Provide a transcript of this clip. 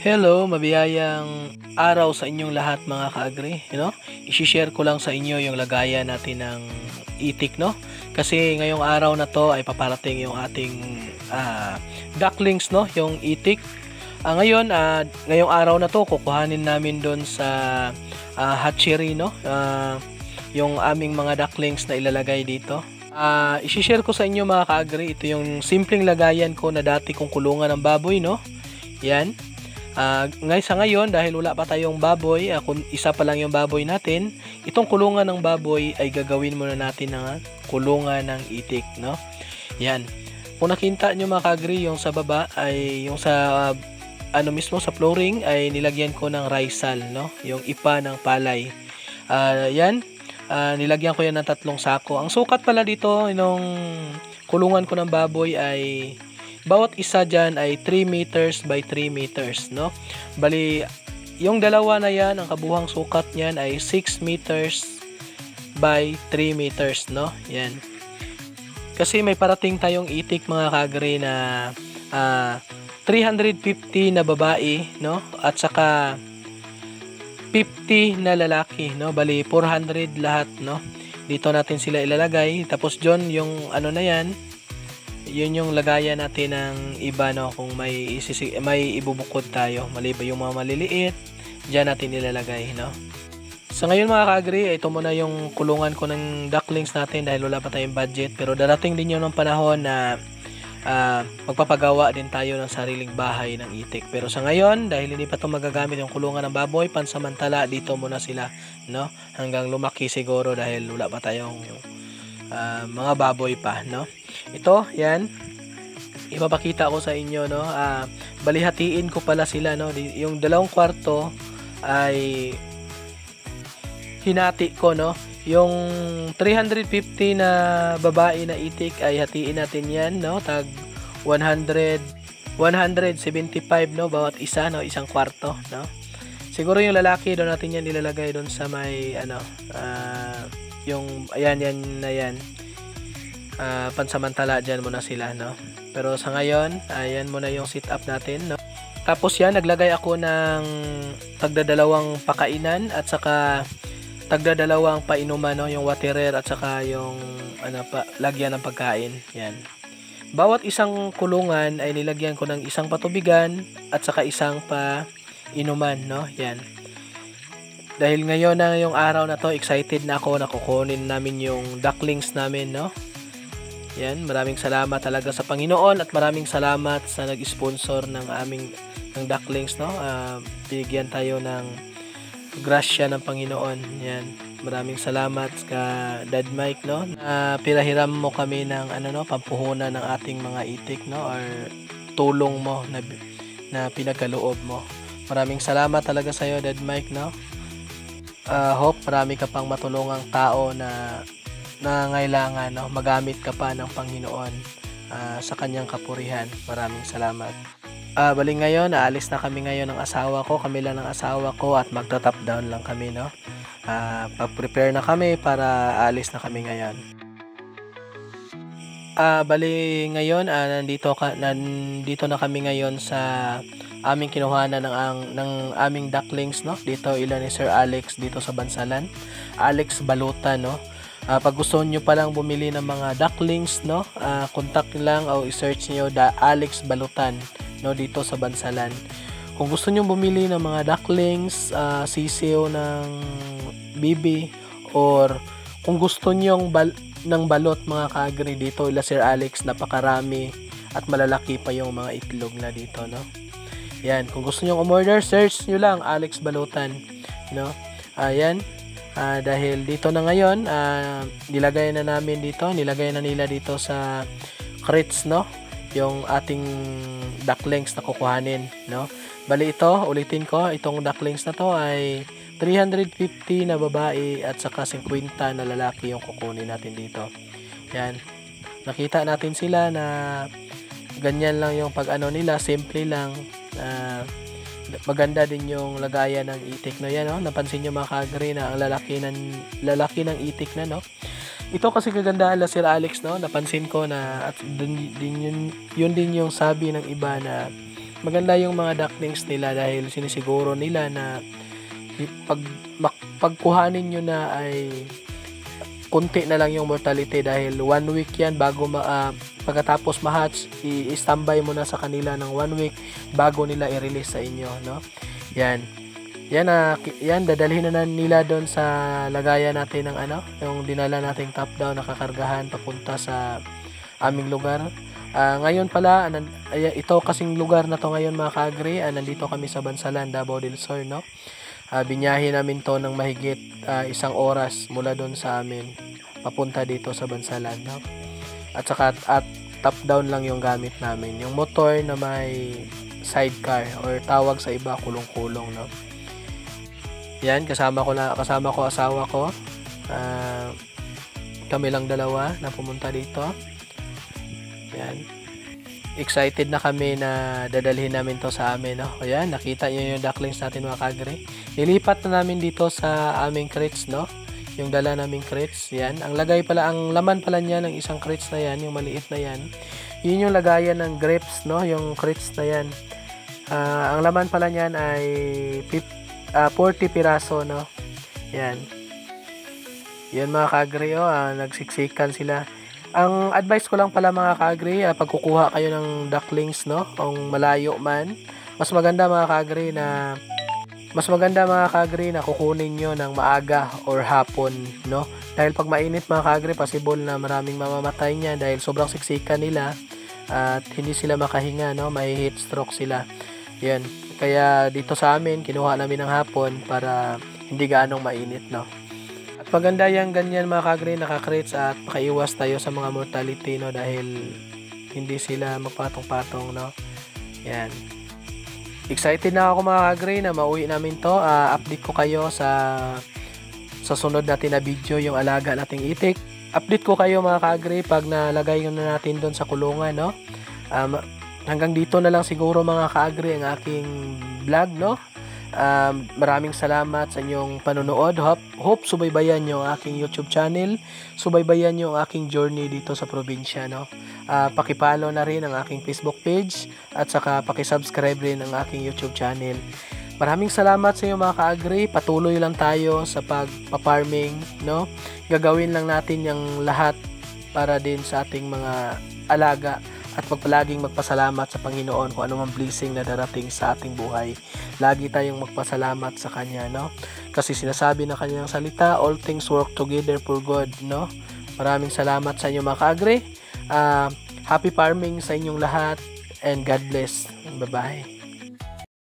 Hello, mabiyayang araw sa inyong lahat mga ka-agri, I-share ko lang sa inyo yung lagayan natin ng itik, no? Kasi ngayong araw na to ay paparating yung ating ducklings, no? Yung itik. Ngayong araw na to kukuhanin namin doon sa hatchery, no? Yung aming mga ducklings na ilalagay dito. I-share ko sa inyo mga ka-agri, ito yung simpleng lagayan ko na dati kong kulungan ng baboy, no? Yan. Sa ngayon, dahil wala pa tayong baboy, kung isa pa lang yung baboy natin, itong kulungan ng baboy ay gagawin muna natin ng kulungan ng itik, no? Yan. Kung nakita nyo mga kagri, yung sa baba ay yung sa mismo sa flooring ay nilagyan ko ng risal, no? Yung ipa ng palay. Nilagyan ko yan ng 3 sako. Ang sukat pala dito nung kulungan ko ng baboy ay bawat isa dyan ay 3 meters by 3 meters, no? Bali, yung dalawa na yan, ang kabuhang sukat niyan ay 6 meters by 3 meters, no? Yan. Kasi may parating tayong itik mga kagre na 350 na babae, no? At saka 50 na lalaki, no? Bali, 400 lahat, no? Dito natin sila ilalagay. Tapos John, yung ano na yan, yun yung lagayan natin ng iba, no? Kung may ibubukod tayo, maliba yung mga maliliit, diyan natin nilalagay, no? So ngayon mga ka-agri, ito muna yung kulungan ko ng ducklings natin dahil wala pa tayong budget, pero darating din yun ng panahon na magpapagawa din tayo ng sariling bahay ng itik. Pero sa ngayon, dahil hindi pa ito magagamit yung kulungan ng baboy, pansamantala dito muna sila, no? Hanggang lumaki siguro dahil wala pa tayong mga baboy pa, no? Ito, yan. Ipapakita ko sa inyo, no? Balihatiin ko pala sila, no? Yung 2 kwarto ay hinati ko, no? Yung 350 na babae na itik ay hatiin natin yan, no? Tag 175, no? Bawat isa, no? Isang kwarto, no? Siguro yung lalaki doon natin yan ilalagay doon sa may yung ayan na yan. Pansamantala dyan muna sila, no? Pero sa ngayon, ayan muna yung sit up natin, no? Tapos yan, naglagay ako ng tagdadalawang pakainan at saka tagdadalawang painuman, no? Yung waterer at saka yung lagyan ng pagkain. Yan. Bawat isang kulungan ay nilagyan ko ng isang patubigan at saka isang painuman, no? Yan. Dahil ngayon na yung araw na to, excited na ako na kukunin namin yung ducklings namin, no? Yan, maraming salamat talaga sa Panginoon at maraming salamat sa nag-sponsor ng ducklings, no? Binigyan tayo ng grasya ng Panginoon. Yan. Maraming salamat ka Dad Mike, no? Pinahiram mo kami ng pampuhunan ng ating mga itik, no? Or tulong mo na pinagkaloob mo. Maraming salamat talaga sa iyo Dad Mike, no? Hope marami ka pang matulungang tao na nangailangan, no? Magamit ka pa ng Panginoon sa kanyang kapurihan. Maraming salamat. Bali ngayon, aalis na kami ngayon ng asawa ko. Kami lang ng asawa ko at magta-top down lang kami, no? Pag-prepare na kami para aalis na kami ngayon. Bali ngayon, nandito na kami ngayon sa aming kinuhanan ng aming ducklings, no? Dito ilan ni Sir Alex dito sa Bansalan. Alex Balutan, no? Pag gusto niyo pa lang bumili ng mga ducklings, no? Contact lang o i-search niyo Alex Balutan, no? Dito sa Bansalan. Kung gusto niyo bumili ng mga ducklings, sisiw ng bibi, or kung gusto niyo ng balot mga ka-agri, dito ila Sir Alex, napakarami at malalaki pa yung mga itlog na dito, no? Yan, kung gusto niyo umorder, search niyo lang Alex Balutan, no? Ayan. Dahil dito na ngayon, nilagay na nila dito sa crates, no? Yung ating ducklings na kukuhanin, no? Bali ito, ulitin ko, itong ducklings na to ay 350 na babae at saka 50 na lalaki yung kukunin natin dito. Yan. Nakita natin sila na ganyan lang yung nila, simple lang. Maganda din yung lagayan ng itik, no? Yan, no? Napansin nyo mga ka-agri na ang lalaki ng itik na, no? Ito kasi kagandahan la Sir Alex, no? Napansin ko na at yun din yung sabi ng iba na maganda yung mga ducklings nila dahil sinisiguro nila na pag pagkuhanin nyo na ay kunti na lang yung mortality dahil 1 week yan bago pagkatapos ma-hatch, i-standby mo na sa kanila ng 1 week bago nila i-release sa inyo, no? Yan, dadalhin na nila doon sa lagayan natin ng yung dinala nating top down na kakargahan papunta sa aming lugar. Ngayon pala, ito kasing lugar na to ngayon mga ka-agri, nandito kami sa Bansalan, Davao del Sur, no? Binyahe namin to ng mahigit 1 oras mula doon sa amin papunta dito sa Bansalan, no? At top down lang yung gamit namin. Yung motor na may sidecar or tawag sa iba kulong-kulong, no? Yan, kasama ko asawa ko. Kami lang dalawa na pumunta dito. Yan. Excited na kami na dadalhin namin to sa amin, no? Ayan, nakita niyo yung ducklings natin mga ka-agri. Nilipat na namin dito sa aming crates, no? Yung dala naming crates, yan. Ang laman pala niya ng isang crates na yan, yung maliit na yan. Yun yung lagayan ng grapes, no? Yung crates na yan. Ang laman pala niyan ay 40 piraso, no? Yan. Yan mga ka-agri, nagsiksikan sila. Ang advice ko lang pala mga ka-agri, pag kukuha kayo ng ducklings, no? Kung malayo man, mas maganda mga ka-agri na kukunin nyo ng maaga or hapon, no? Dahil pag mainit mga ka-agri, possible na maraming mamamatay niya dahil sobrang siksikan nila at hindi sila makahinga, no? May heat stroke sila. Yan. Kaya dito sa amin, kinuha namin ng hapon para hindi gaanong mainit, no? At maganda yung ganyan mga ka-agri, naka-crates at makaiwas tayo sa mga mortality, no? Dahil hindi sila magpatong-patong, no? Yan. Excited na ako mga ka-agri na mauwi namin to. Update ko kayo sa sunod natin na video, yung alaga nating itik. Update ko kayo mga ka-agri pag nalagay na natin doon sa kulungan, no? Hanggang dito na lang siguro mga ka-agri ang aking vlog, no? Maraming salamat sa inyong panonood. Hope subaybayan nyo ang aking YouTube channel. Subaybayan nyo ang aking journey dito sa probinsya, no? Pakipollow na rin ang aking Facebook page at saka pakisubscribe rin ang aking YouTube channel. Maraming salamat sa inyo mga ka-agri. Patuloy lang tayo sa pagpa-farming, no? Gagawin lang natin yung lahat para din sa ating mga alaga at palaging magpasalamat sa Panginoon kung anumang blessing na darating sa ating buhay. Lagi tayong magpasalamat sa Kanya, no? Kasi sinasabi ng Kanyang salita, all things work together for good, no? Maraming salamat sa inyo mga ka-agri. Happy farming sa inyong lahat and God bless. Bye-bye.